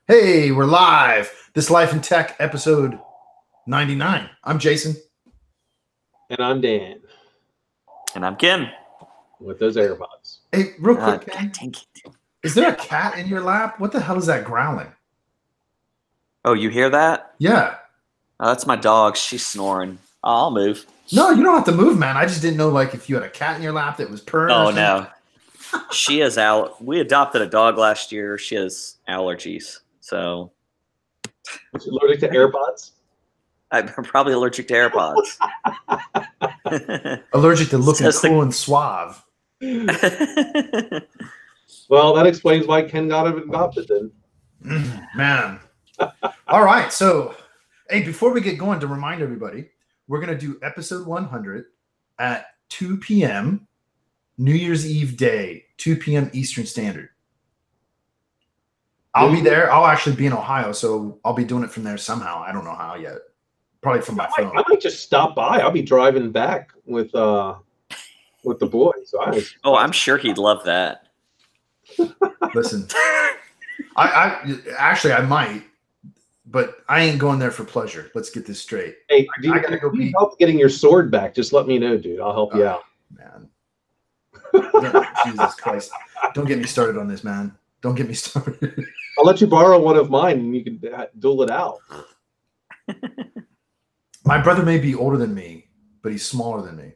Hey, we're live. This Life in Tech episode 99. I'm Jason. And I'm Dan. And I'm Ken. With those AirPods. Hey, real quick, Ken. Is there a cat in your lap? What the hell is that growling? Oh, you hear that? Yeah. That's my dog. She's snoring. I'll move. No, you don't have to move, man. I just didn't know if you had a cat in your lap that was purring. Oh, no. She has we adopted a dog last year. She has allergies. So. Is she allergic to AirPods? I'm probably allergic to AirPods. Allergic to looking cool and suave. Well, that explains why Ken got it adopted then. Man. All right. So, hey, before we get going, to remind everybody, we're going to do episode 100 at 2 p.m. New Year's Eve day, 2 p.m. Eastern Standard. I'll be there. I'll actually be in Ohio, so I'll be doing it from there somehow. I don't know how yet. Probably from my phone. I might just stop by. I'll be driving back with the boys. I'm sure he'd love that. Listen, I might, but I ain't going there for pleasure. Let's get this straight. Hey, I gotta go need help getting your sword back. Just let me know, dude. I'll help you out. Man. Jesus Christ. Don't get me started on this, man. Don't get me started. I'll let you borrow one of mine and you can duel it out. My brother may be older than me, but he's smaller than me.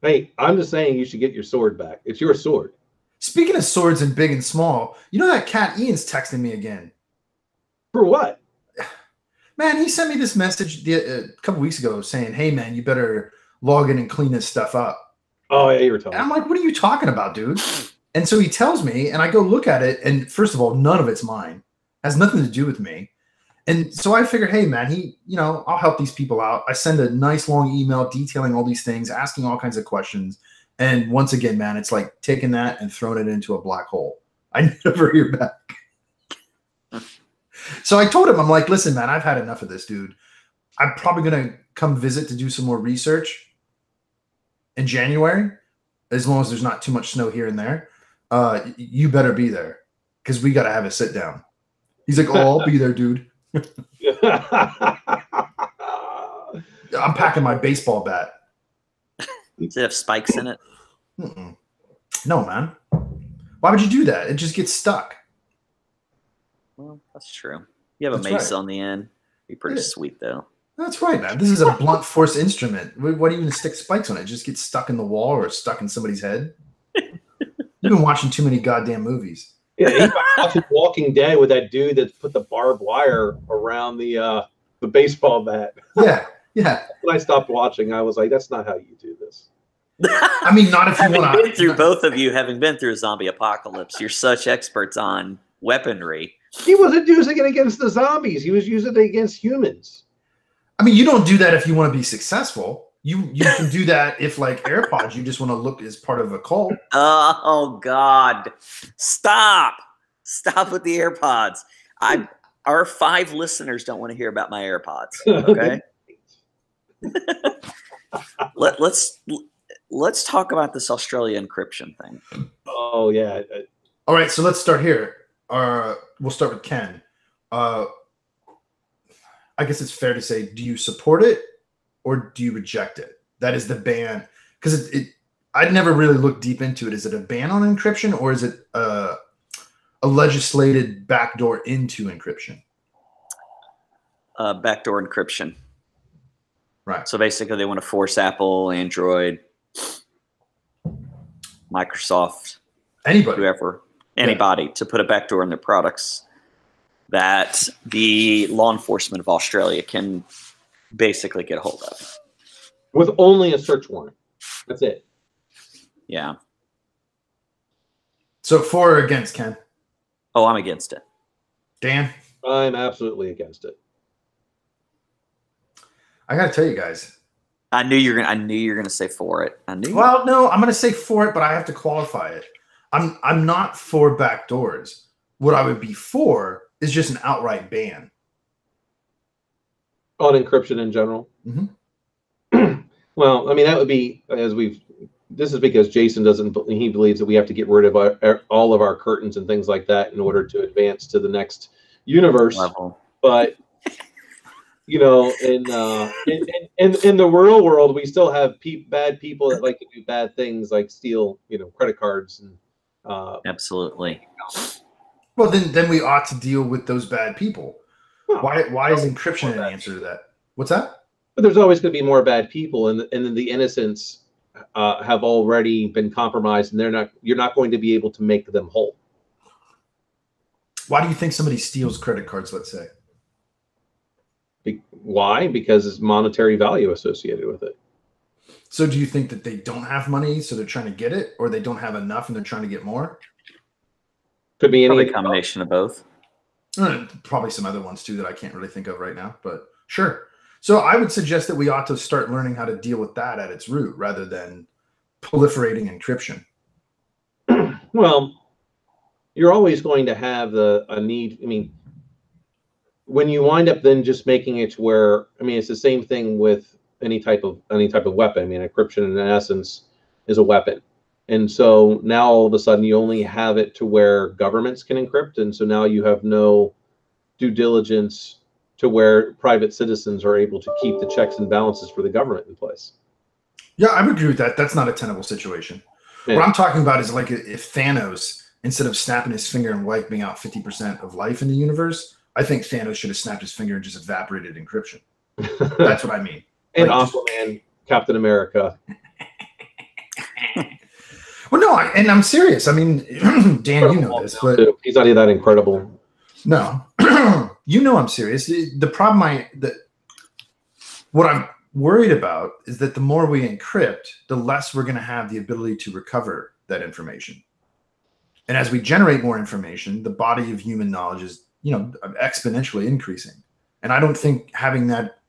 Hey, I'm just saying you should get your sword back. It's your sword. Speaking of swords and big and small, you know that cat Ian's texting me again. For what? Man, he sent me this message a couple weeks ago saying, hey, man, you better log in and clean this stuff up. Oh, yeah, you were telling me. And I'm like, what are you talking about, dude? And so he tells me, and I go look at it, and first of all, none of it's mine. Has nothing to do with me. And so I figured, hey, man, I'll help these people out. I send a nice long email detailing all these things, asking all kinds of questions. And once again, man, it's like taking that and throwing it into a black hole. I never hear back. So I told him, I'm like, listen, man, I've had enough of this, dude. I'm probably going to come visit to do some more research in January, as long as there's not too much snow here and there. You better be there because we got to have a sit down. He's like, oh, I'll be there, dude. I'm packing my baseball bat. Does it have spikes in it? Mm-mm. No, man. Why would you do that? It just gets stuck. Well, that's true. You have a mace on the end. Be pretty sweet, though. That's right, man. This is a blunt force instrument. What do you even stick spikes on it? Just get stuck in the wall or stuck in somebody's head? You've been watching too many goddamn movies. Yeah, he watching Walking Dead with that dude that put the barbed wire around the baseball bat. Yeah. When I stopped watching, I was like, that's not how you do this. I mean, not if you want to. Both of you having been through a zombie apocalypse, you're such experts on weaponry. He wasn't using it against the zombies. He was using it against humans. I mean, you don't do that if you want to be successful. You can do that if, like AirPods, you just want to look as part of a cult. Oh God! Stop with the AirPods. Our 5 listeners don't want to hear about my AirPods. Okay. Let's talk about this Australia encryption thing. Oh yeah. All right, so let's start here. We'll start with Ken. I guess it's fair to say, do you support it or do you reject it? That is the ban, because I'd never really looked deep into it. Is it a ban on encryption or is it a legislated backdoor into encryption? Backdoor encryption. Right. So basically, they want to force Apple, Android, Microsoft, anybody to put a backdoor in their products that the law enforcement of Australia can basically get a hold of. With only a search warrant. That's it. Yeah. So for or against, Ken? Oh, I'm against it. Dan? I'm absolutely against it. I got to tell you guys. I knew you were gonna say for it. Well, no, I'm gonna say for it, but I have to qualify it. I'm not for backdoors. What I would be for is just an outright ban on encryption in general. Mm-hmm. Well, I mean, that would be, as we've this is because Jason he believes that we have to get rid of all of our curtains and things like that in order to advance to the next universe Level. But in the real world, we still have bad people that like to do bad things, like steal, credit cards and. Absolutely. Well, then we ought to deal with those bad people. Well, why is encryption an answer to that? What's that? But there's always going to be more bad people, and then the innocents have already been compromised, and you're not going to be able to make them whole. Why do you think somebody steals credit cards? Let's say. Why? Because it's monetary value associated with it. So do you think that they don't have money, so they're trying to get it, or they don't have enough and they're trying to get more? Could be any combination of both. Probably some other ones too that I can't really think of right now, but sure. So I would suggest that we ought to start learning how to deal with that at its root rather than proliferating encryption. Well, you're always going to have a need. I mean, when you wind up then just making it to where, it's the same thing with any type of weapon. I mean, encryption in essence is a weapon. And so now all of a sudden you only have it to where governments can encrypt. And so now you have no due diligence to where private citizens are able to keep the checks and balances for the government in place. Yeah, I would agree with that. That's not a tenable situation. Yeah. What I'm talking about is like if Thanos, instead of snapping his finger and wiping out 50% of life in the universe, I think Thanos should have snapped his finger and just evaporated encryption. That's what I mean. And like, Aquaman, Captain America. Well, no, I'm serious. I mean, Dan, you know this, but he's not that incredible. No, I'm serious. The problem what I'm worried about is that the more we encrypt, the less we're going to have the ability to recover that information. And as we generate more information, the body of human knowledge is, exponentially increasing. And I don't think having that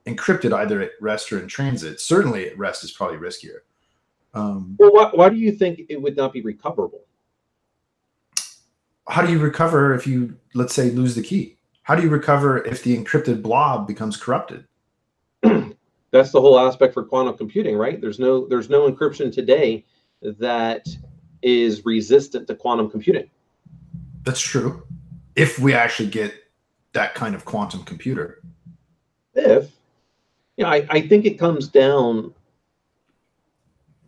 encrypted either at rest or in transit, certainly at rest, is probably riskier. Well, why do you think it would not be recoverable? How do you recover if you, let's say, lose the key? How do you recover if the encrypted blob becomes corrupted? That's the whole aspect for quantum computing, right? There's no encryption today that is resistant to quantum computing. That's true. If we actually get that kind of quantum computer. I think it comes down.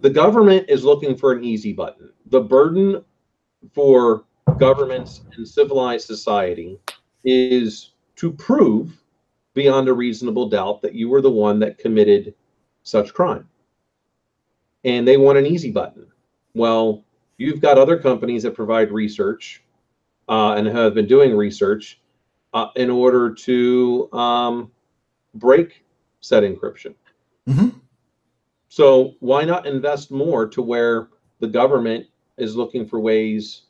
The government is looking for an easy button. The burden for governments and civilized society is to prove beyond a reasonable doubt that you were the one that committed such crime. And they want an easy button. Well, you've got other companies that provide research and have been doing research in order to break said encryption. Mm-hmm. So why not invest more to where the government is looking for ways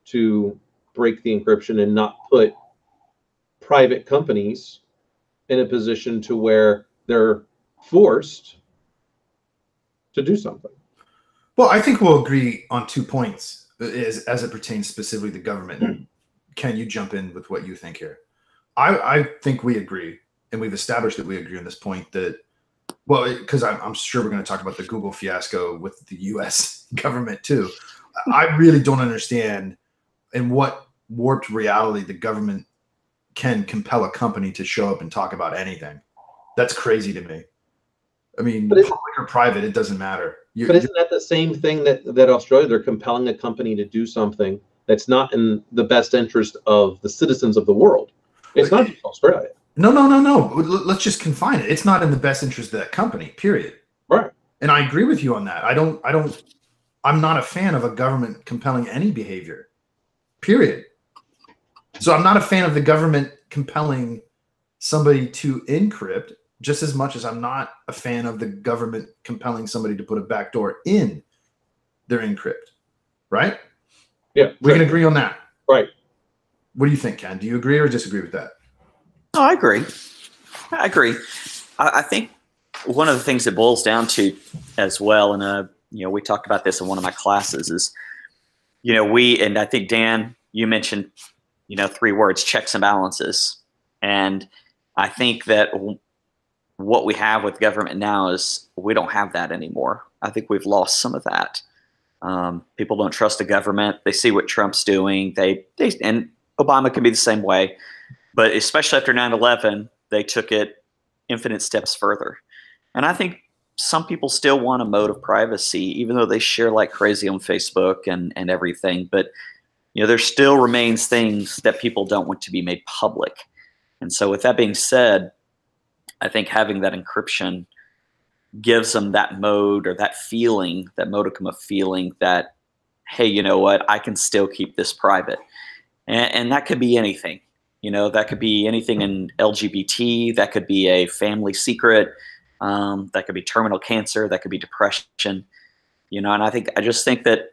to break the encryption and not put private companies in a position to where they're forced to do something? Well, I think we'll agree on 2 points as it pertains specifically to government. Ken, you jump in with what you think here. I think we agree, and we've established that we agree on this point that, well, because I'm sure we're going to talk about the Google fiasco with the U.S. government too. I really don't understand in what warped reality the government can compel a company to show up and talk about anything. That's crazy to me. I mean, public or private, it doesn't matter. But isn't that the same thing that Australia, they're compelling a company to do something that's not in the best interest of the citizens of the world? It's not just Australia. No. Let's just confine it. It's not in the best interest of that company, period. Right. And I agree with you on that. I'm not a fan of a government compelling any behavior, period. So I'm not a fan of the government compelling somebody to encrypt just as much as I'm not a fan of the government compelling somebody to put a backdoor in their encrypt. Right? Yeah. We can agree on that. Right. What do you think, Ken? Do you agree or disagree with that? Oh, I agree. I think one of the things it boils down to as well, and we talked about this in one of my classes, is and I think Dan, you mentioned 3 words: checks and balances. And I think that what we have with government now is we don't have that anymore. I think we've lost some of that. People don't trust the government. They see what Trump's doing. And Obama can be the same way, but especially after 9/11, they took it infinite steps further. And I think some people still want a mode of privacy, even though they share like crazy on Facebook and everything. But there still remains things that people don't want to be made public. And so with that being said, I think having that encryption gives them that mode or that feeling, that modicum of feeling that, hey, you know what, I can still keep this private. And that could be anything. That could be anything in LGBT. That could be a family secret. That could be terminal cancer. That could be depression. And I just think that,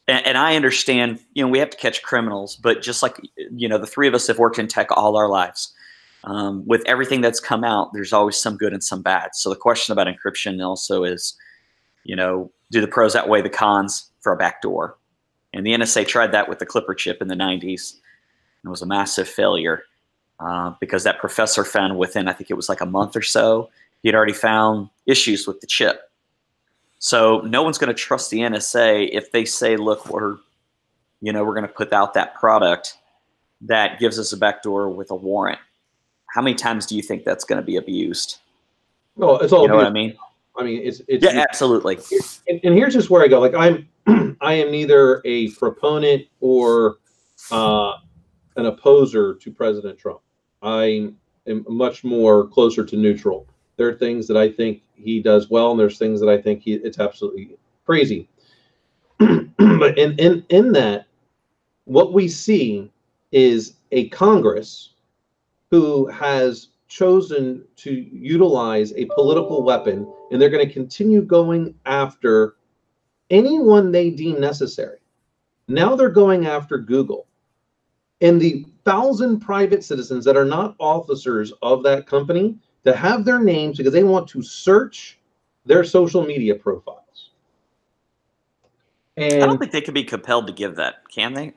and I understand, we have to catch criminals, but just like, the three of us have worked in tech all our lives. With everything that's come out, there's always some good and some bad. So the question about encryption also is, do the pros outweigh the cons for a backdoor? And the NSA tried that with the Clipper chip in the 90s. It was a massive failure because that professor found within, I think it was like a month or so, he had already found issues with the chip. So no one's going to trust the NSA if they say, look, we're going to put out that product that gives us a backdoor with a warrant. How many times do you think that's going to be abused? Well, it's all. You know what I mean? I mean, it's yeah, absolutely. And here's just where I go. Like I am neither a proponent or an opposer to President Trump. I am much more closer to neutral. There are things that I think he does well, and there's things that I think it's absolutely crazy. But in that, what we see is a Congress who has chosen to utilize a political weapon, and they're going to continue going after anyone they deem necessary. Now they're going after Google and the 1,000 private citizens that are not officers of that company that have their names because they want to search their social media profiles. And I don't think they can be compelled to give that, can they?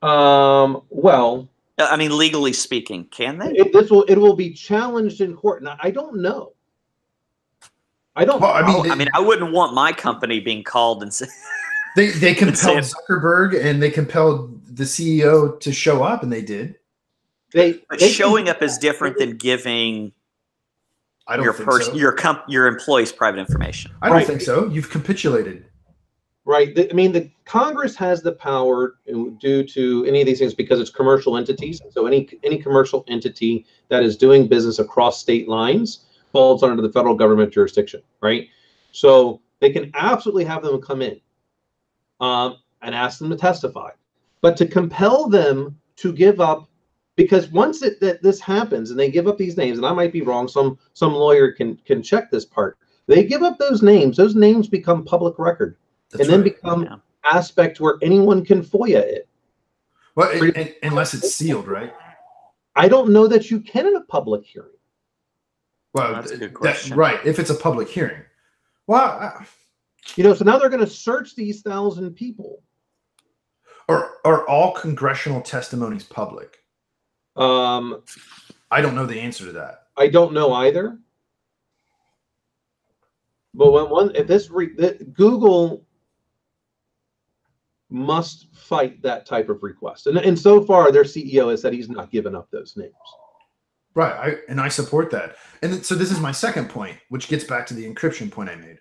Well, I mean, legally speaking, can they? It will be challenged in court. Now, I don't know. Well, I mean, I wouldn't want my company being called and say they compelled Zuckerberg and they compelled the CEO to show up, and they did. But showing up is different than giving your employees private information. I don't think so. You've capitulated. Right. I mean, the Congress has the power due to any of these things because it's commercial entities. So any commercial entity that is doing business across state lines falls under the federal government jurisdiction, right? So they can absolutely have them come in and ask them to testify. But to compel them to give up, because once this happens and they give up these names, and I might be wrong, some lawyer can check this part. They give up those names become public record. That's then become aspect where anyone can FOIA it. Well, unless it's sealed, right? I don't know that you can in a public hearing. Well, that's a good question. Right. If it's a public hearing. Well, so now they're going to search these 1,000 people. Are all congressional testimonies public? I don't know the answer to that. I don't know either. But Google must fight that type of request, and so far their CEO has said he's not given up those names. Right, I support that. And so this is my second point, which gets back to the encryption point I made.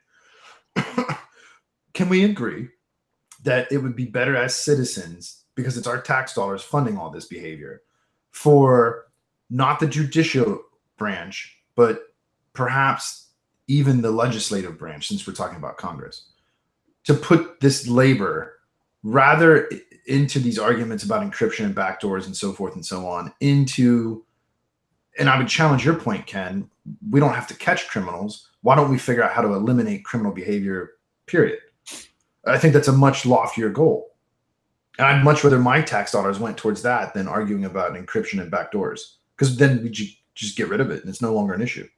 Can we agree that it would be better as citizens, because it's our tax dollars funding all this behavior, for not the judicial branch, but perhaps even the legislative branch, since we're talking about Congress, to put this labor rather into these arguments about encryption and backdoors and so forth and so on into, and I would challenge your point, Ken, we don't have to catch criminals. Why don't we figure out how to eliminate criminal behavior, period? I think that's a much loftier goal. And I'd much rather my tax dollars went towards that than arguing about encryption and backdoors, because then we just get rid of it and it's no longer an issue.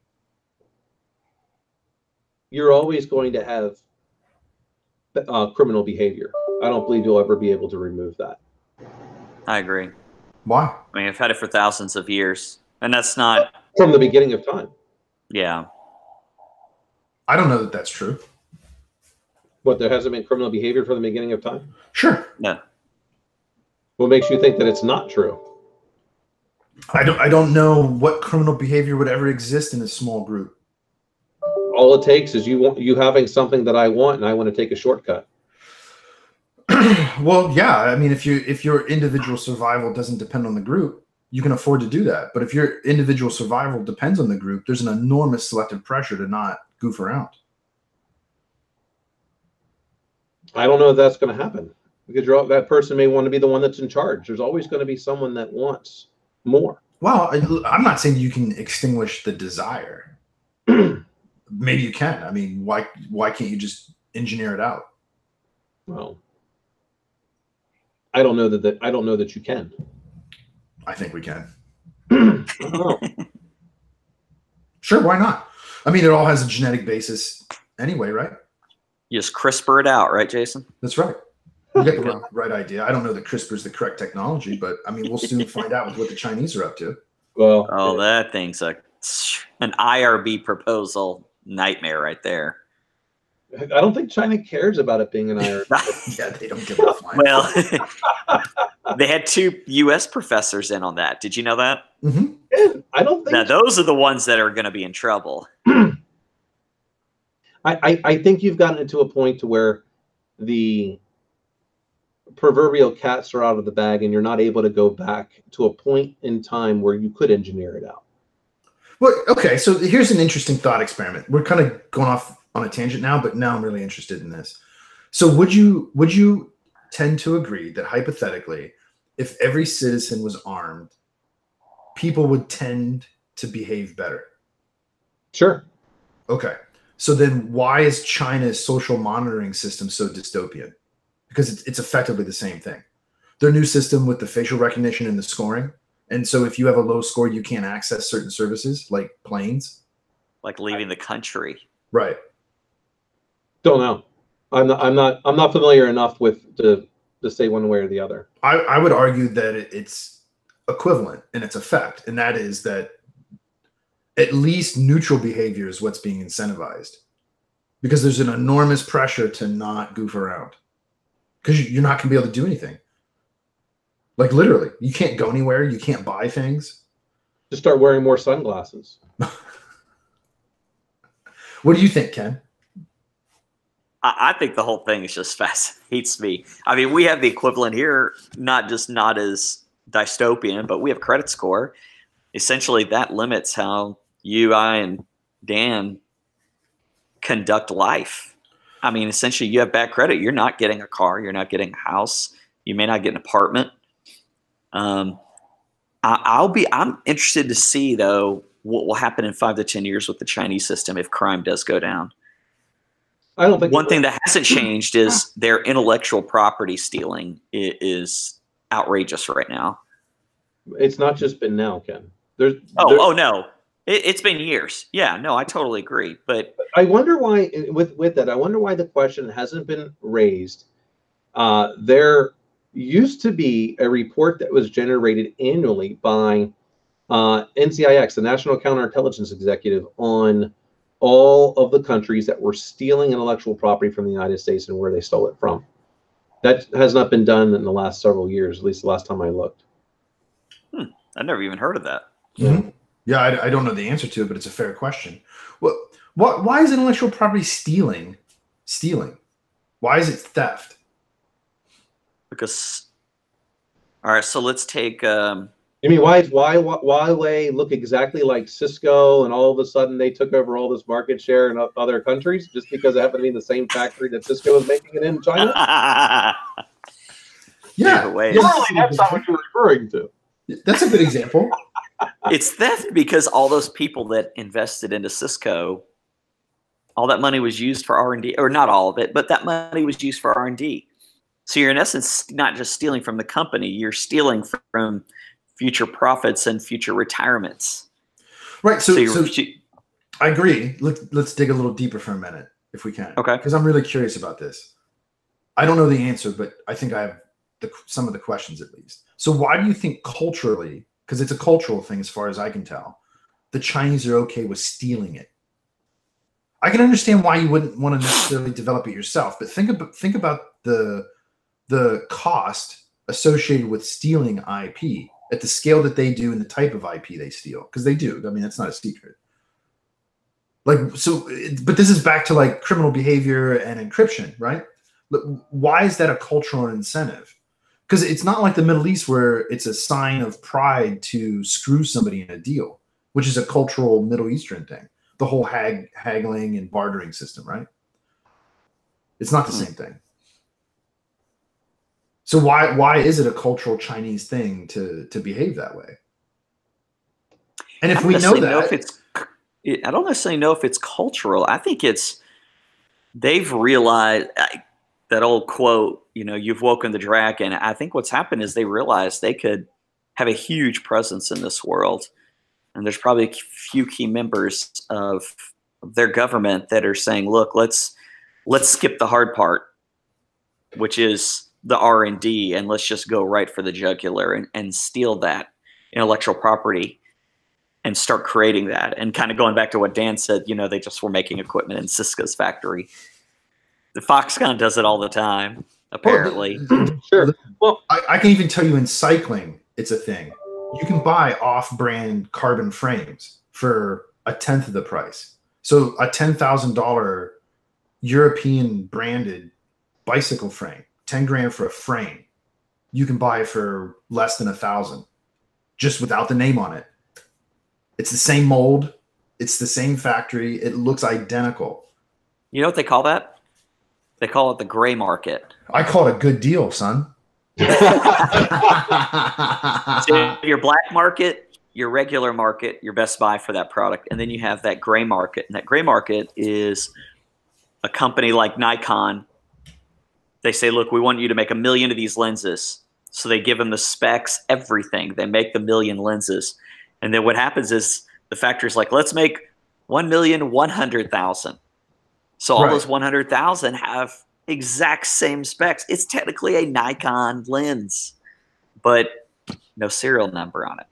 You're always going to have criminal behavior. I don't believe you'll ever be able to remove that. I agree. Why? I mean, I've had it for thousands of years, and that's not From the beginning of time. Yeah. I don't know that that's true. What, there hasn't been criminal behavior from the beginning of time? Sure. No. What makes you think that it's not true? I don't know what criminal behavior would ever exist in a small group. All it takes is you having something that I want, and I want to take a shortcut. Well, yeah. I mean, if your individual survival doesn't depend on the group, you can afford to do that. But if your individual survival depends on the group, there's an enormous selective pressure to not goof around. I don't know if that's going to happen, because that person may want to be the one that's in charge. There's always going to be someone that wants more. Well, I'm not saying you can extinguish the desire. Maybe you can. I mean, why can't you just engineer it out? Well, I don't know that you can. I think we can. I don't know. Sure, why not? I mean, it all has a genetic basis anyway, right? You just CRISPR it out, right, Jason? That's right. You get the right idea. I don't know that CRISPR is the correct technology, but I mean, we'll soon find out with what the Chinese are up to. Well, Oh, that thing's an IRB proposal nightmare right there. I don't think China cares about it being an IRB. Yeah, they don't give a flying. Well, they had 2 U.S. professors in on that. Did you know that? Mm-hmm. I don't think. Now, those are the ones that are going to be in trouble. I think you've gotten it to a point to where the proverbial cats are out of the bag, and you're not able to go back to a point in time where you could engineer it out. Well, okay, so here's an interesting thought experiment. We're kind of going off on a tangent now, but now I'm really interested in this. So would you tend to agree that hypothetically, if every citizen was armed, people would tend to behave better? Sure. Okay. So then why is China's social monitoring system so dystopian? Because it's effectively the same thing. Their new system with the facial recognition and the scoring. And so if you have a low score, you can't access certain services like planes. Like leaving the country. Right. Don't know. I'm not familiar enough with to say one way or the other. I would argue that it's equivalent in its effect, and that is that at least neutral behavior is what's being incentivized, because there's an enormous pressure to not goof around, because you're not going to be able to do anything. Like literally, you can't go anywhere. You can't buy things. Just start wearing more sunglasses. What do you think, Ken? I think the whole thing is just fascinates me. I mean, we have the equivalent here, not as dystopian, but we have credit score. Essentially, that limits how you, I, and Dan conduct life. I mean, essentially, you have bad credit. You're not getting a car. You're not getting a house. You may not get an apartment. I'm interested to see, though, what will happen in 5 to 10 years with the Chinese system if crime does go down. I don't think one thing that hasn't changed is their intellectual property stealing is outrageous right now. It's not just been now, Ken. Oh no, it's been years. Yeah, no, I totally agree. But I wonder why, with that, I wonder why the question hasn't been raised. There used to be a report that was generated annually by NCIX, the National Counterintelligence Executive, on all of the countries that were stealing intellectual property from the United States and where they stole it from. That has not been done in the last several years, at least the last time I looked. I've never even heard of that. Mm-hmm. Yeah, I don't know the answer to it, but it's a fair question. Why is intellectual property stealing? Why is it theft? Because, all right, so let's take. You mean why Huawei look exactly like Cisco, and all of a sudden they took over all this market share in other countries just because it happened to be in the same factory that Cisco was making it in China? Yeah, surely that's not what you're referring to. That's a good example. It's theft because all those people that invested into Cisco, all that money was used for R&D, or not all of it, but that money was used for R&D. So you're in essence not just stealing from the company, you're stealing from future profits and future retirements. Right. So I agree. Let's dig a little deeper for a minute, if we can. Okay. Because I'm really curious about this. I don't know the answer, but I think I have some of the questions at least. So why do you think culturally, because it's a cultural thing as far as I can tell, the Chinese are okay with stealing it. I can understand why you wouldn't want to necessarily develop it yourself, but think about the cost associated with stealing IP at the scale that they do and the type of IP they steal, because they do. I mean, that's not a secret. Like, so, but this is back to like criminal behavior and encryption, right? Why is that a cultural incentive? Because it's not like the Middle East where it's a sign of pride to screw somebody in a deal, which is a cultural Middle Eastern thing. The whole haggling and bartering system, right? It's not the same thing. So why is it a cultural Chinese thing to behave that way? And if we know that, I don't necessarily know if it's cultural. I think they've realized that old quote, you've woken the dragon. I think what's happened is they realized they could have a huge presence in this world. And there's probably a few key members of their government that are saying, look, let's skip the hard part, which is the R&D, and let's just go right for the jugular and steal that intellectual property and start creating that. And kind of going back to what Dan said, they just were making equipment in Cisco's factory. The Foxconn does it all the time, apparently. Sure. Well, I can even tell you in cycling, it's a thing. You can buy off-brand carbon frames for 1/10 of the price. So a $10,000 European branded bicycle frame, 10 grand for a frame, you can buy for less than 1,000, just without the name on it. It's the same mold. It's the same factory. It looks identical. You know what they call that? They call it the gray market. I call it a good deal, son. So your black market, your regular market, your Best Buy for that product, and then you have that gray market. And that gray market is a company like Nikon. They say, look, we want you to make 1 million of these lenses. So they give them the specs, everything. They make the 1 million lenses. And then what happens is the factory's like, let's make 1,100,000. So all those 100,000 have exact same specs. It's technically a Nikon lens, but no serial number on it.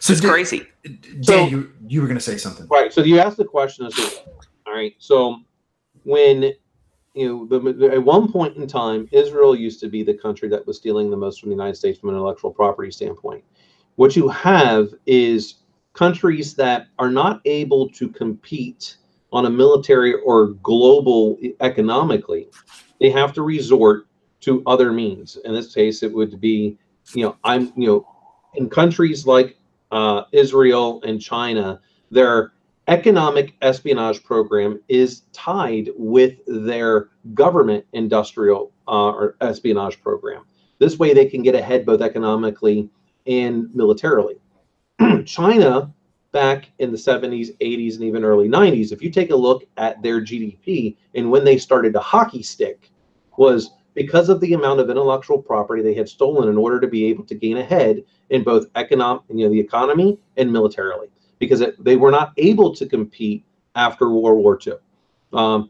So it's crazy. Dan, you were going to say something. Right. So you asked the question, all right. So when, at one point in time, Israel used to be the country that was stealing the most from the United States from an intellectual property standpoint. What you have is countries that are not able to compete on a military or global economically. They have to resort to other means. In this case, it would be, in countries like Israel and China, their economic espionage program is tied with their government industrial or espionage program. This way they can get ahead both economically and militarily. China, back in the 70s, 80s, and even early 90s, if you take a look at their GDP and when they started to hockey stick, was because of the amount of intellectual property they had stolen in order to be able to gain ahead in both the economy and militarily, because they were not able to compete after World War II.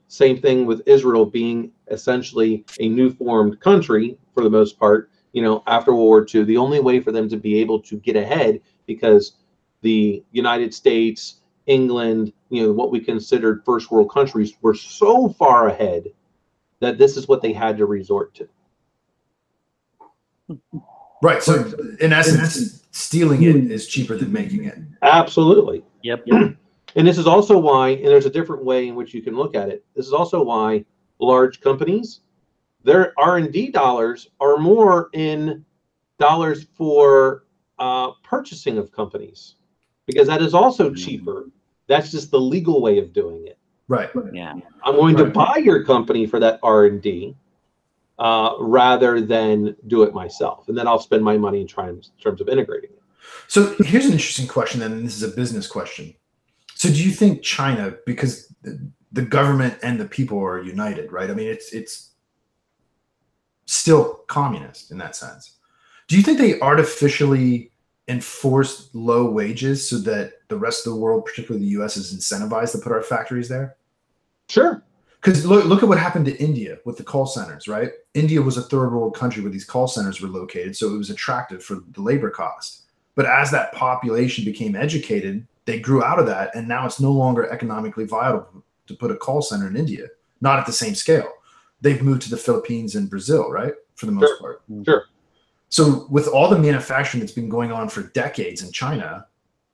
Same thing with Israel being essentially a new formed country for the most part, after World War II. The only way for them to be able to get ahead, because the United States, England, what we considered first world countries were so far ahead that this is what they had to resort to. Right. So in essence, stealing it is cheaper than making it. Absolutely. Yep. And this is also why, and there's a different way in which you can look at it. This is also why large companies, their R&D dollars are more in dollars for purchasing of companies, because that is also cheaper. That's just the legal way of doing it. Right. Yeah. I'm going to buy your company for that R&D rather than do it myself. And then I'll spend my money in terms of integrating it. So here's an interesting question then, and this is a business question. So do you think China, because the government and the people are united, right? I mean, it's still communist in that sense. Do you think they artificially enforce low wages so that the rest of the world, particularly the US, is incentivized to put our factories there? Sure. Because look at what happened to India with the call centers, right? India was a third world country where these call centers were located, so it was attractive for the labor cost. But as that population became educated, they grew out of that, and now it's no longer economically viable to put a call center in India, not at the same scale. They've moved to the Philippines and Brazil, right, for the most part. Sure. So with all the manufacturing that's been going on for decades in China,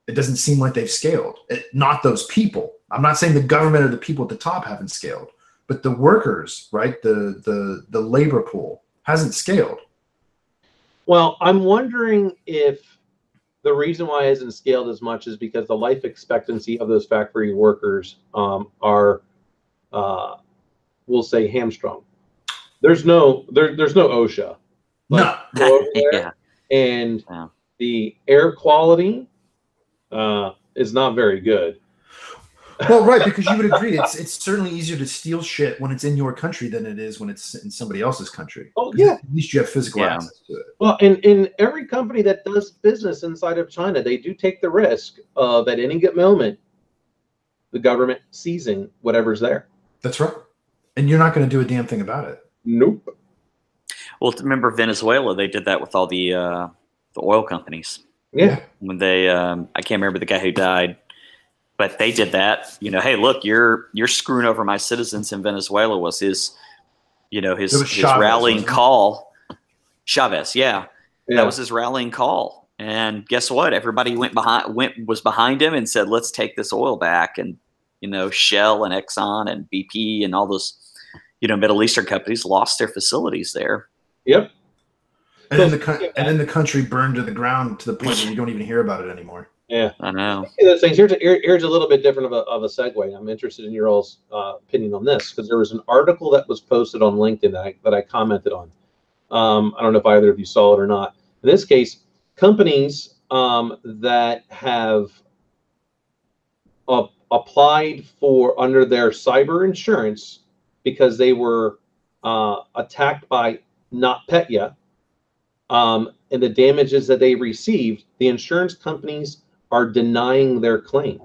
it doesn't seem like they've scaled. Not those people. I'm not saying the government or the people at the top haven't scaled, but the workers, right, the labor pool hasn't scaled. Well, I'm wondering if the reason why it hasn't scaled as much is because the life expectancy of those factory workers are, we'll say, hamstrung. There's no OSHA. No. Yeah. And the air quality is not very good. Well, right, because you would agree it's certainly easier to steal shit when it's in your country than it is when it's in somebody else's country. Oh, yeah. At least you have physical access to it. Well, in every company that does business inside of China, they do take the risk of at any given moment the government seizing whatever's there. That's right. And you're not going to do a damn thing about it. Nope. Well, remember Venezuela? They did that with all the oil companies. Yeah. When they, I can't remember the guy who died, but they did that. You know, hey, look, you're screwing over my citizens in Venezuela. Was his, his Chavez, rallying call. Chavez, Yeah. that was his rallying call. And guess what? Everybody was behind him and said, let's take this oil back. And Shell and Exxon and BP and all those Middle Eastern companies lost their facilities there. Yep. And then the country burned to the ground to the point where you don't even hear about it anymore. Yeah, I know. Those things. Here's a little bit different of a segue. I'm interested in your all's opinion on this because there was an article that was posted on LinkedIn that I commented on. I don't know if either of you saw it or not. In this case, companies that have applied for under their cyber insurance because they were attacked by NotPetya, and the damages that they received, the insurance companies are denying their claim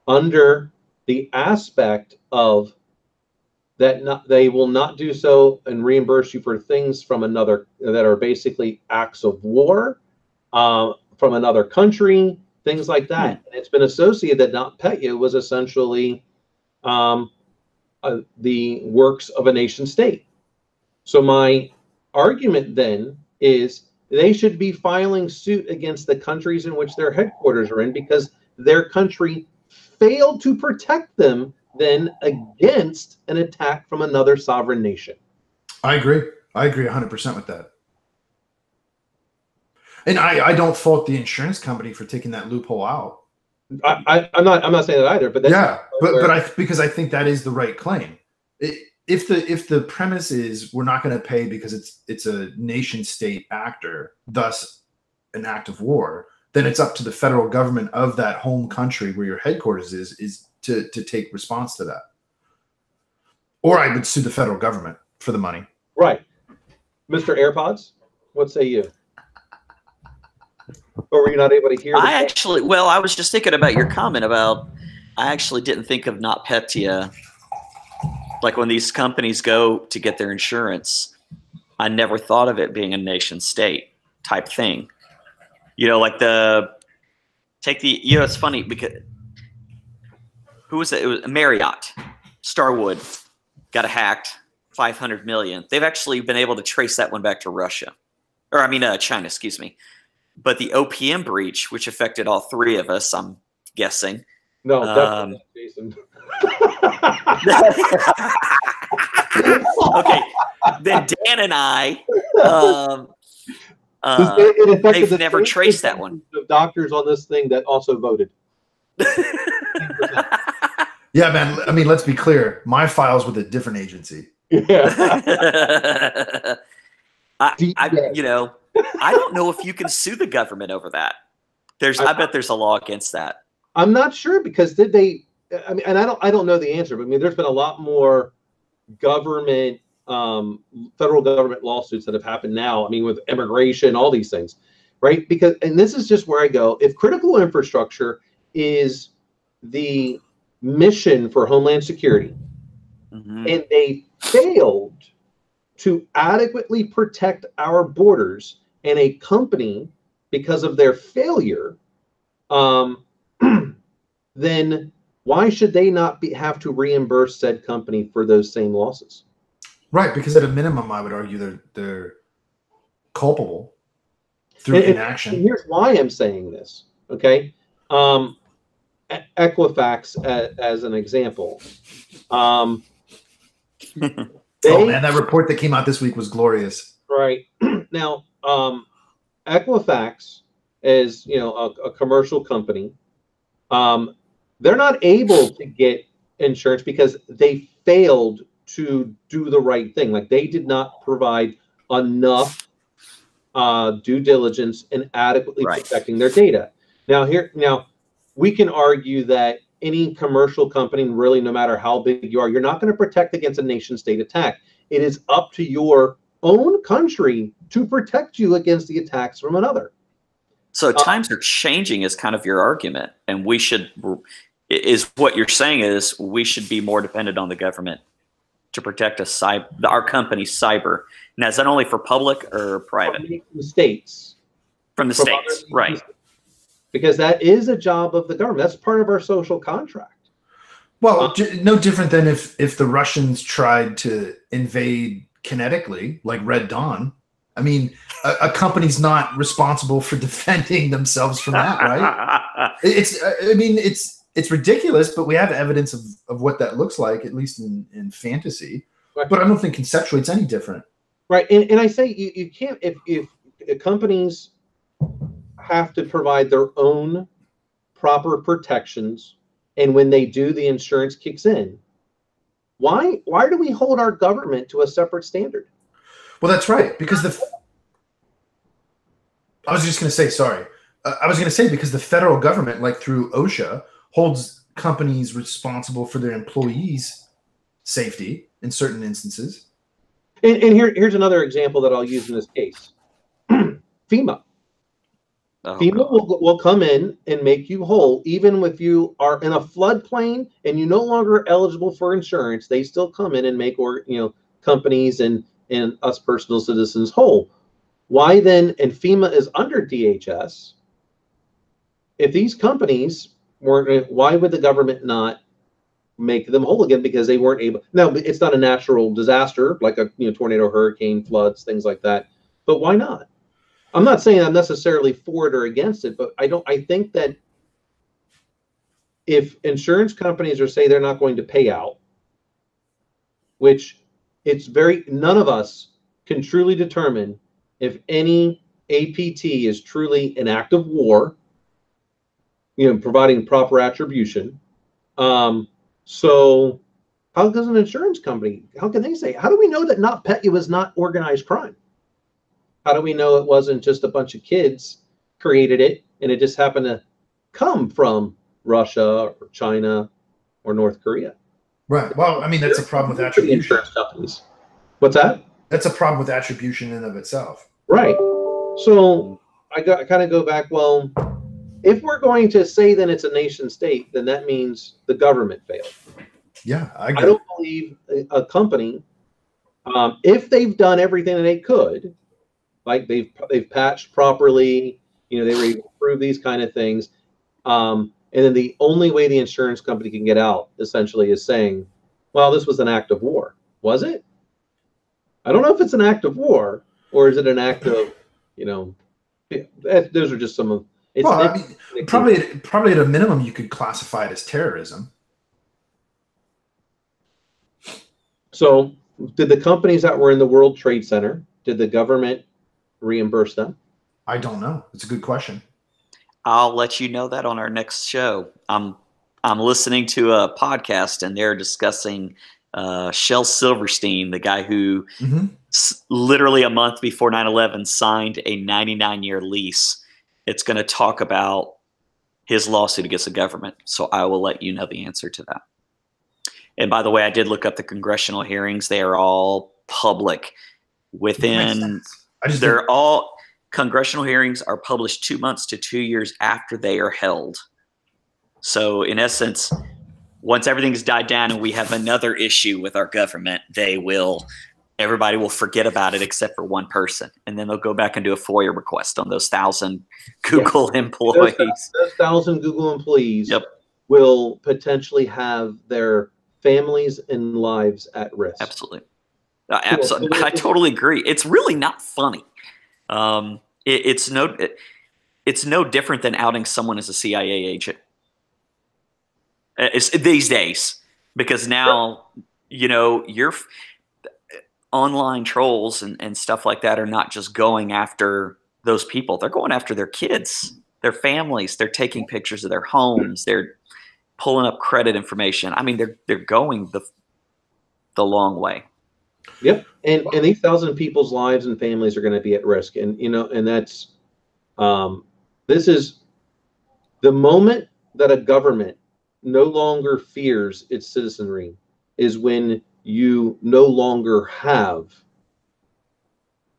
under the aspect of that they will not do so and reimburse you for things from another that are basically acts of war from another country, things like that. And it's been associated that NotPetya was essentially the works of a nation state. So my argument then is they should be filing suit against the countries in which their headquarters are in because their country failed to protect them then against an attack from another sovereign nation. I agree 100% with that. And I don't fault the insurance company for taking that loophole out. I'm not saying that either, but that's because I think that is the right claim. If the premise is we're not going to pay because it's a nation state actor, thus an act of war, then it's up to the federal government of that home country where your headquarters is to take response to that. Or I would sue the federal government for the money. Right. Mr. AirPods, what say you? Or were you not able to hear? I was just thinking about your comment about, I actually didn't think of NotPetya. Like when these companies go to get their insurance, I never thought of it being a nation state type thing. It's funny because who was it? It was Marriott, Starwood got hacked, 500 million. They've actually been able to trace that one back to China, excuse me. But the OPM breach, which affected all three of us, I'm guessing. No, definitely not Jason. Okay, then Dan and I, they've never traced that one. The doctors on this thing that also voted. Yeah, man. I mean, let's be clear. My file's with a different agency. Yeah. I don't know if you can sue the government over that. I bet there's a law against that. I'm not sure because did they? I mean, and I don't know the answer, but I mean, there's been a lot more government, federal government lawsuits that have happened now. I mean, with immigration, all these things, right? Because, and this is just where I go. If critical infrastructure is the mission for Homeland Security, and they failed to adequately protect our borders, and a company because of their failure, then why should they not have to reimburse said company for those same losses? Right, because at a minimum, I would argue they're culpable through inaction. And here's why I'm saying this. Okay, Equifax as an example. Oh man, that report that came out this week was glorious. Right now, Equifax is a commercial company. They're not able to get insurance because they failed to do the right thing. Like they did not provide enough due diligence in adequately protecting their data. Now we can argue that any commercial company, really, no matter how big you are, you're not going to protect against a nation state attack. It is up to your own country to protect you against the attacks from another. So times are changing is kind of your argument, and we should, is what you're saying is we should be more dependent on the government to protect our company's cyber. Now, is that only for public or private? From the states. From the states, right. Because that is a job of the government. That's part of our social contract. Well, no different than if the Russians tried to invade kinetically, like Red Dawn. I mean, a company's not responsible for defending themselves from that, right? It's ridiculous, but we have evidence of what that looks like, at least in fantasy. Right. But I don't think conceptually it's any different. Right, and I say you can't, if companies have to provide their own proper protections, and when they do, the insurance kicks in. Why do we hold our government to a separate standard? Well, that's right, because I was just going to say, sorry. I was going to say because the federal government, like through OSHA, holds companies responsible for their employees' safety in certain instances. And here's another example that I'll use in this case. FEMA. Oh, FEMA will come in and make you whole, even if you are in a floodplain and you no longer are eligible for insurance. They still come in and make companies and us personal citizens whole. Why then? And FEMA is under DHS. If these companies weren't, why would the government not make them whole again? Because they weren't able. Now, it's not a natural disaster like a tornado, hurricane, floods, things like that. But why not? I'm not saying I'm necessarily for it or against it, but I think that if insurance companies say they're not going to pay out, which none of us can truly determine if any APT is truly an act of war, providing proper attribution. So how does an insurance company, how can they say, how do we know that NotPetya was not organized crime? How do we know it wasn't just a bunch of kids created it and it just happened to come from Russia or China or North Korea? Right. Well, I mean, that's a problem with attribution. Insurance companies. What's that? That's a problem with attribution in and of itself. Right. So I kind of go back, well, if we're going to say then it's a nation state, then that means the government failed. Yeah, I don't believe a company, if they've done everything that they could, like they've patched properly, they were able to prove these kind of things, and then the only way the insurance company can get out essentially is saying, well, this was an act of war. Was it? I don't know if it's an act of war or is it an act of, those are just some of. Well, I mean, probably at a minimum you could classify it as terrorism. So, did the companies that were in the World Trade Center, did the government reimburse them? I don't know. It's a good question. I'll let you know that on our next show. I'm listening to a podcast and they're discussing Shel Silverstein, the guy who literally a month before 9/11 signed a 99-year lease. It's going to talk about his lawsuit against the government. So I will let you know the answer to that. And by the way, I did look up the congressional hearings. They are all public. Congressional hearings are published 2 months to 2 years after they are held. So in essence, once everything's died down and we have another issue with our government, they will everybody will forget about it except for one person, and then they'll go back and do a FOIA request on those 1,000 Google employees. Those 1,000 Google employees Yep. will potentially have their families and lives at risk. Absolutely. Absolutely. I totally agree. It's really not funny. It's no different than outing someone as a CIA agent. It's these days, because now, your online trolls and stuff like that are not just going after those people. They're going after their kids, their families. They're taking pictures of their homes. They're pulling up credit information. I mean, they're going the long way. Yep. And these 1,000 people's lives and families are going to be at risk. And, and that's, this is the moment that a government no longer fears its citizenry is when you no longer have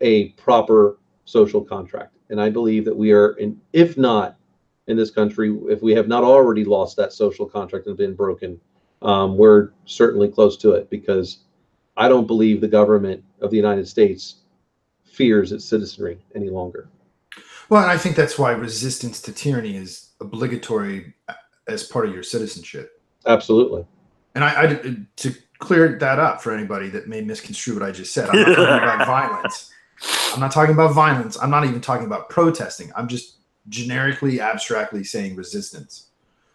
a proper social contract. And I believe that we are, if not in this country, if we have not already lost that social contract and been broken, we're certainly close to it, because I don't believe the government of the United States fears its citizenry any longer. Well, and I think that's why resistance to tyranny is obligatory as part of your citizenship. Absolutely. And I to clear that up for anybody that may misconstrue what I just said, I'm not talking about violence. I'm not talking about violence. I'm not even talking about protesting. I'm just generically, abstractly saying resistance.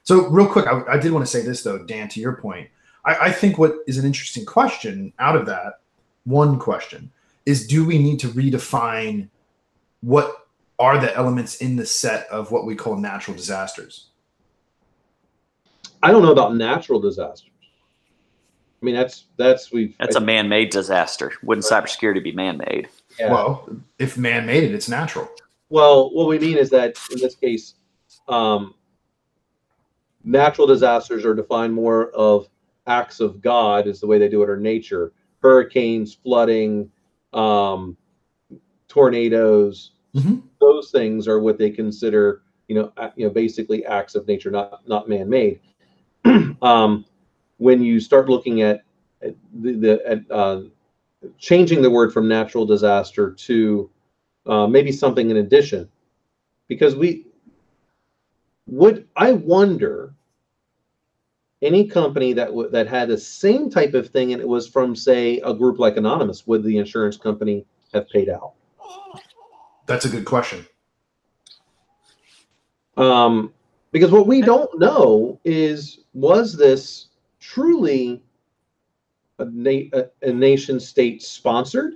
So real quick, I did want to say this, though, Dan, to your point. I think what is an interesting question out of that, one question, is do we need to redefine what are the elements in the set of what we call natural disasters? I don't know about natural disasters. I mean, that's a man-made disaster. Wouldn't cybersecurity be man-made? Yeah. Well, if man-made it, it's natural. Well, what we mean is that in this case, natural disasters are defined more of acts of God, is the way they do it, or nature. Hurricanes, flooding, tornadoes, those things are what they consider, basically acts of nature, not man-made. When you start looking at changing the word from natural disaster to maybe something in addition, because I wonder any company that had the same type of thing and it was from, say, a group like Anonymous, would the insurance company have paid out? That's a good question. Because what we don't know is, was this truly a nation state sponsored,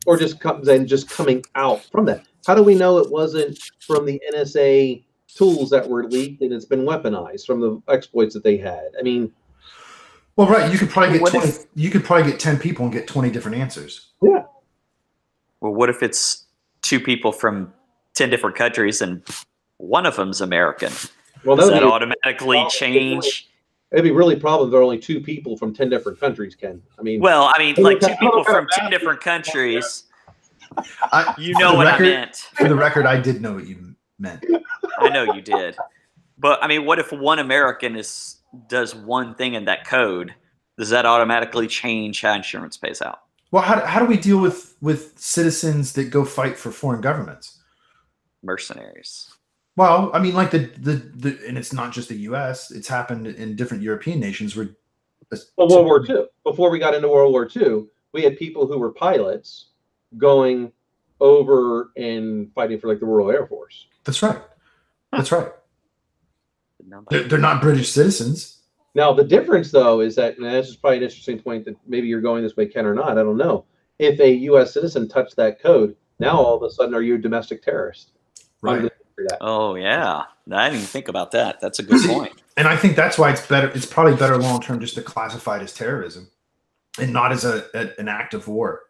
or just coming out from that? How do we know it wasn't from the NSA tools that were leaked and it's been weaponized from the exploits that they had? I mean, well, right. You could probably get you could probably get 10 people and get 20 different answers. Yeah. Well, what if it's 2 people from 10 different countries and one of them's American? Well, does that automatically change? It'd be really problem. There are only 2 people from 10 different countries, Ken. I mean, like 2 people from 10 different countries. What I meant. For the record, I did know what you meant. I know you did. But I mean, what if one American does one thing in that code? Does that automatically change how insurance pays out? Well, how do we deal with citizens that go fight for foreign governments? Mercenaries. Well, I mean, like the and it's not just the U.S. It's happened in different European nations where. Well, World War II. Before we got into World War II, we had people who were pilots going over and fighting for, like, the Royal Air Force. That's right. That's right. They're not British citizens. Now, the difference, though, is that, and this is probably an interesting point that maybe you're going this way, Ken, or not. I don't know. If a U.S. citizen touched that code, now all of a sudden, are you a domestic terrorist? Right. Oh, yeah. I didn't even think about that. That's a good point. And I think that's why it's better. It's probably better long term just to classify it as terrorism and not as an act of war.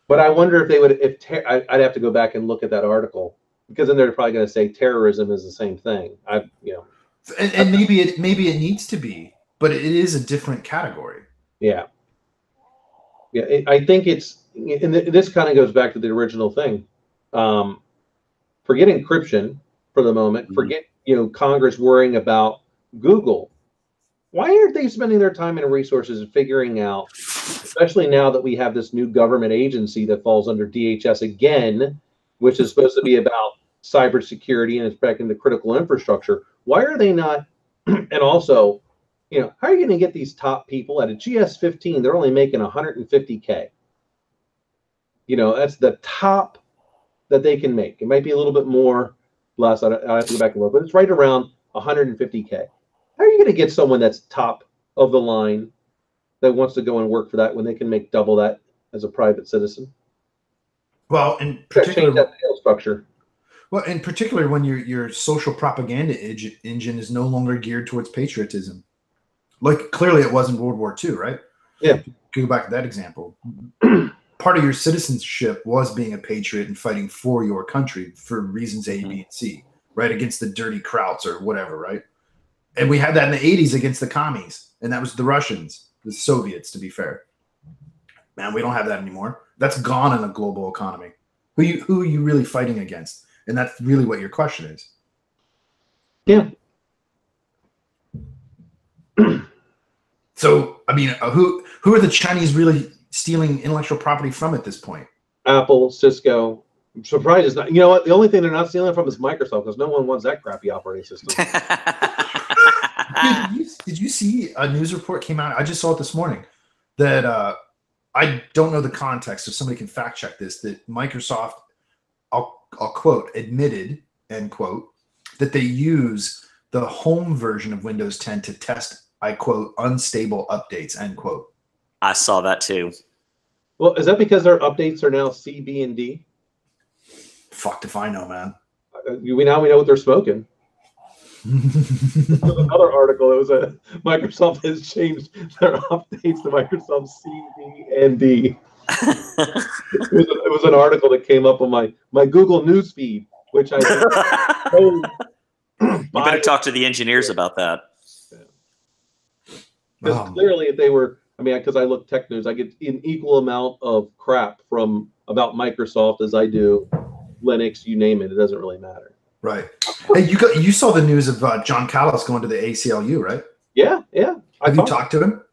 But I wonder if they would. I'd have to go back and look at that article, because then they're probably going to say terrorism is the same thing. And maybe it needs to be, but it is a different category. Yeah. Yeah, I think it's, and this kind of goes back to the original thing. Forget encryption for the moment. Forget, Congress worrying about Google Why aren't they spending their time and resources figuring out, especially now that we have this new government agency that falls under DHS again, which is supposed to be about cybersecurity and inspecting the critical infrastructure? Why are they not? And also, how are you going to get these top people at a GS-15? They're only making 150K. That's the top that they can make. It might be a little bit more, less. I have to go back and look, but it's right around 150K. How are you going to get someone that's top of the line that wants to go and work for that when they can make double that as a private citizen? Well, in particular, change that sales structure. Well, in particular, when your social propaganda engine is no longer geared towards patriotism, like clearly it was in World War II, right? Yeah. Go back to that example. Part of your citizenship was being a patriot and fighting for your country for reasons A, B, and C, right? Against the dirty Krauts or whatever, right? And we had that in the 80s against the commies, and that was the Russians, the Soviets, to be fair. Man, we don't have that anymore. That's gone in a global economy. Who are you really fighting against? And that's really what your question is. Yeah. So, I mean, who are the Chinese really stealing intellectual property from at this point? Apple, Cisco. I'm surprised it's not. You know what? The only thing they're not stealing from is Microsoft, because no one wants that crappy operating system. Did you see a news report came out? I just saw it this morning that I don't know the context, so somebody can fact check this, that Microsoft, I'll quote, admitted, end quote, that they use the home version of Windows 10 to test, I quote, unstable updates, end quote. I saw that too. Well, is that because their updates are now C, B, and D? Fucked if I know, man. We know what they're smoking. Another article. It was Microsoft has changed their updates to Microsoft C, B, and D. It was an article that came up on my Google News feed, which I you better talk to the engineers about that. Because clearly, if they were, because I look tech news, I get an equal amount of crap about Microsoft as I do Linux. You name it, it doesn't really matter. Right. Hey, you saw the news of John Callis going to the ACLU, right? Yeah. Have you talked to him?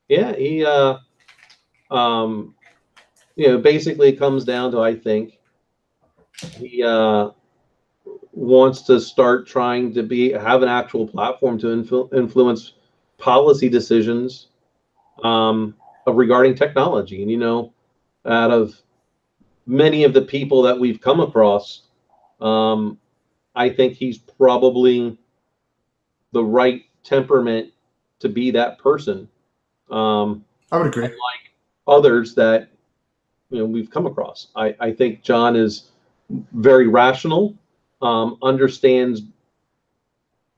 Yeah. He basically comes down to, I think he wants to start trying to have an actual platform to influence policy decisions regarding technology. And out of many of the people that we've come across, I think he's probably the right temperament to be that person. I would agree. Unlike others that we've come across, I think John is very rational, understands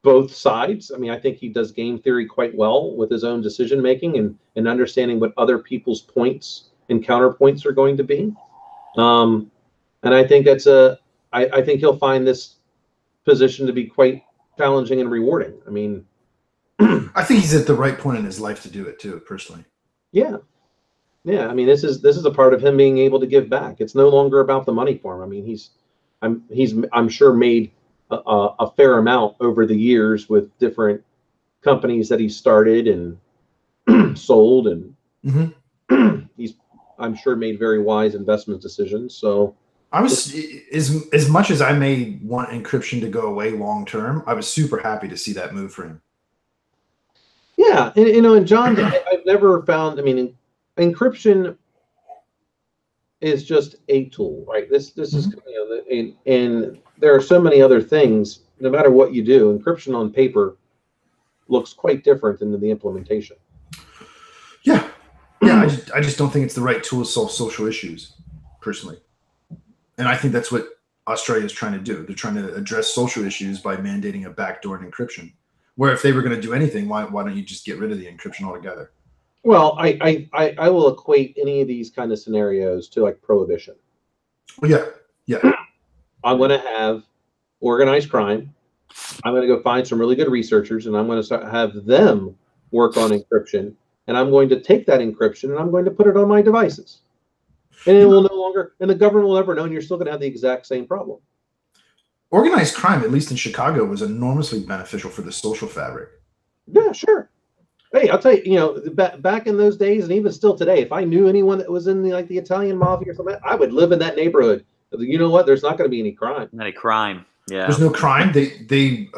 both sides. I think he does game theory quite well with his own decision making and understanding what other people's points and counterpoints are going to be. And I think I think he'll find this position to be quite challenging and rewarding. I think he's at the right point in his life to do it too, personally. Yeah. This is a part of him being able to give back. It's no longer about the money for him. I'm sure made a fair amount over the years with different companies that he started and sold, and he's, I'm sure, made very wise investment decisions. So I was, as much as I may want encryption to go away long term, I was super happy to see that move for him. Yeah, and John, I've never found. Encryption is just a tool, right? This is, and there are so many other things. No matter what you do, encryption on paper looks quite different than the implementation. Yeah. I just don't think it's the right tool to solve social issues, personally. And I think that's what Australia is trying to do. They're trying to address social issues by mandating a backdoor encryption. Where if they were going to do anything, why don't you just get rid of the encryption altogether? Well, I will equate any of these kind of scenarios to like prohibition. Yeah. I'm going to have organized crime. I'm going to go find some really good researchers, and I'm going to have them work on encryption. And I'm going to take that encryption and I'm going to put it on my devices. And it will no longer, and the government will never know, and you're still going to have the exact same problem. Organized crime, at least in Chicago, was enormously beneficial for the social fabric. Yeah, sure. Hey, I'll tell you, back in those days, and even still today, if I knew anyone that was in the Italian mafia or something, I would live in that neighborhood. You know what? There's not going to be any crime. Any crime. Yeah. There's no crime. They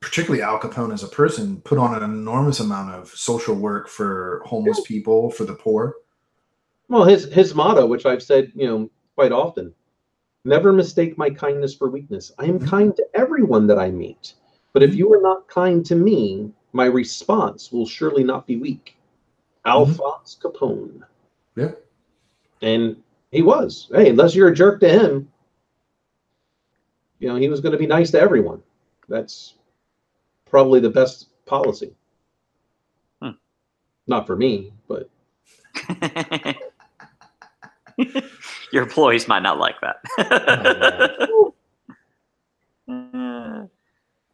particularly Al Capone as a person put on an enormous amount of social work for homeless people, for the poor. Well, his motto, which I've said, quite often, never mistake my kindness for weakness. I am kind to everyone that I meet. But if you are not kind to me, my response will surely not be weak. Alphonse Capone. Yeah. And he was. Hey, unless you're a jerk to him, he was going to be nice to everyone. That's probably the best policy. Not for me, but. Your employees might not like that.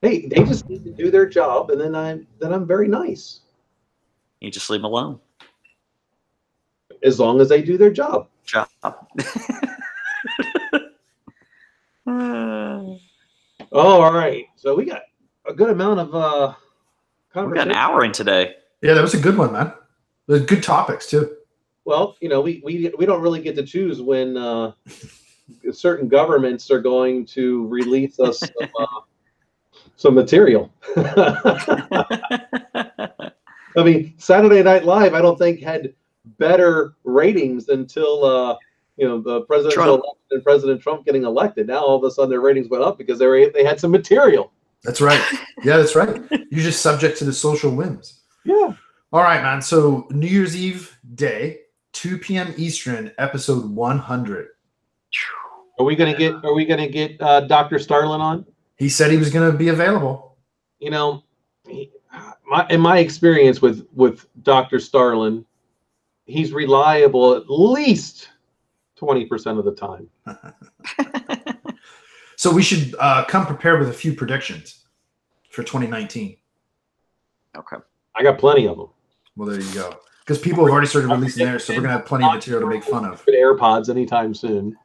Hey, they just need to do their job, and then I'm very nice. You just leave them alone. As long as they do their job. All right. So we got a good amount of conversation. We got an hour in today. Yeah, that was a good one, man. There's good topics too. Well, we don't really get to choose when certain governments are going to release us some material. I mean, Saturday Night Live, I don't think had better ratings until the presidential election and President Trump getting elected. Now all of a sudden their ratings went up because they had some material. That's right. Yeah, that's right. You're just subject to the social whims. Yeah. All right, man. So New Year's Eve day, 2 p.m. Eastern, episode 100. Are we gonna get Dr. Starlin on? He said he was gonna be available. In my experience with Dr. Starlin, he's reliable at least 20% of the time. So we should come prepared with a few predictions for 2019. Okay. I got plenty of them. Well, there you go. Because people have already started releasing theirs, so we're gonna have plenty of material to make fun of. AirPods anytime soon.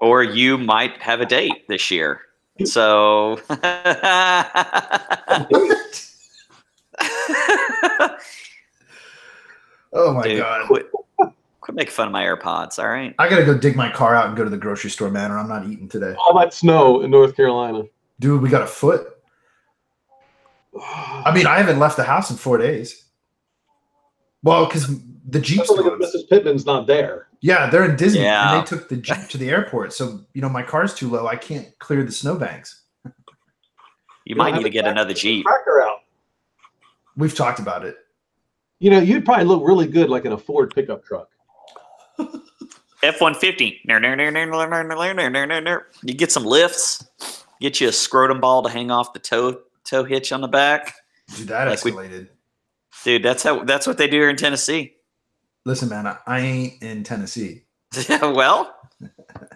Or you might have a date this year. So oh my Dude, God. Quit making fun of my AirPods, all right? I gotta go dig my car out and go to the grocery store, man, or I'm not eating today. All that snow in North Carolina. Dude, we got a foot. I mean, I haven't left the house in 4 days. Well, because the Jeep's Mrs. Pittman's not there. Yeah, they're in Disney, Yeah. and they took the Jeep to the airport. So, my car's too low. I can't clear the snowbanks. You might need to get another Jeep. Tractor out. We've talked about it. You'd probably look really good like in a Ford pickup truck. F-150. You get some lifts. Get you a scrotum ball to hang off the tow hitch on the back. Dude, that escalated. Dude, that's what they do here in Tennessee. Listen, man, I ain't in Tennessee. Well,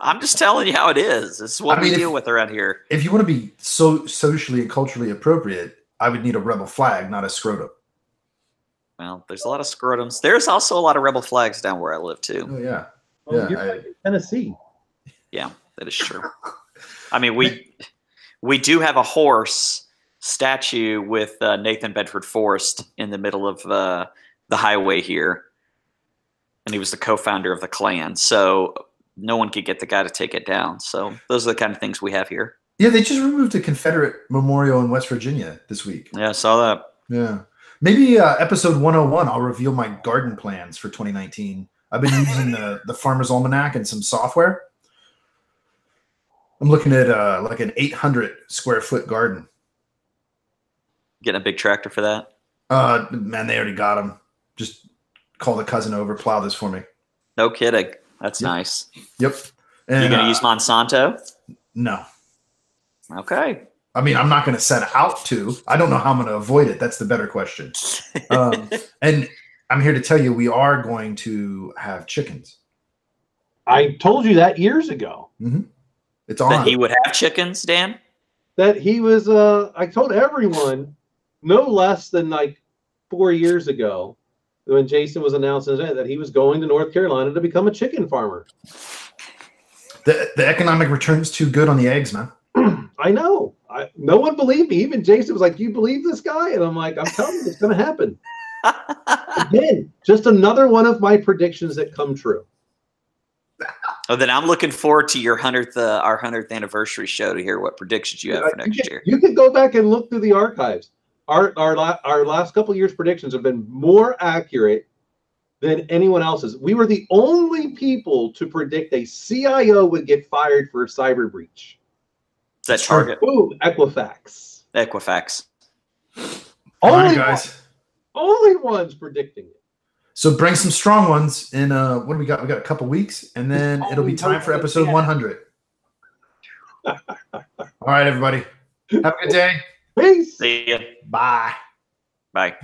I'm just telling you how it is. This is what we deal with around here. If you want to be so socially and culturally appropriate, I would need a rebel flag, not a scrotum. Well, there's a lot of scrotums. There's also a lot of rebel flags down where I live too. Oh yeah, Well, you're in Tennessee. Yeah, that is true. I mean, we do have a horse statue with Nathan Bedford Forrest in the middle of the highway here, and he was the co-founder of the Klan. So no one could get the guy to take it down. So those are the kind of things we have here. Yeah, they just removed a Confederate memorial in West Virginia this week. Yeah, I saw that. Yeah. Maybe episode 101, I'll reveal my garden plans for 2019. I've been using the Farmer's Almanac and some software. I'm looking at like an 800 square foot garden. Getting a big tractor for that? Man, they already got them. Just call the cousin over, plow this for me. No kidding. That's nice. Yep. And, you going to use Monsanto? No. Okay. I mean, I'm not going to set out to. I don't know how I'm going to avoid it. That's the better question. And I'm here to tell you, we are going to have chickens. I told you that years ago. Mm-hmm. It's on. That he would have chickens, Dan? That he was, I told everyone no less than like 4 years ago when Jason was announcing that he was going to North Carolina to become a chicken farmer. The economic return's too good on the eggs, man. I know. no one believed me. Even Jason was like, "You believe this guy?" And I'm like, "I'm telling you, it's going to happen." Again, just another one of my predictions that come true. Oh, then I'm looking forward to your our 100th anniversary show to hear what predictions you have for next year. You can go back and look through the archives. Our last couple of years' predictions have been more accurate than anyone else's. We were the only people to predict a CIO would get fired for a cyber breach. Is that Target? Boom, Equifax. Equifax. All right, guys. Only ones predicting it. So bring some strong ones in what do we got? We got a couple weeks, and then it'll be time for episode 100. All right, everybody. Have a good day. Peace. See ya. Bye. Bye.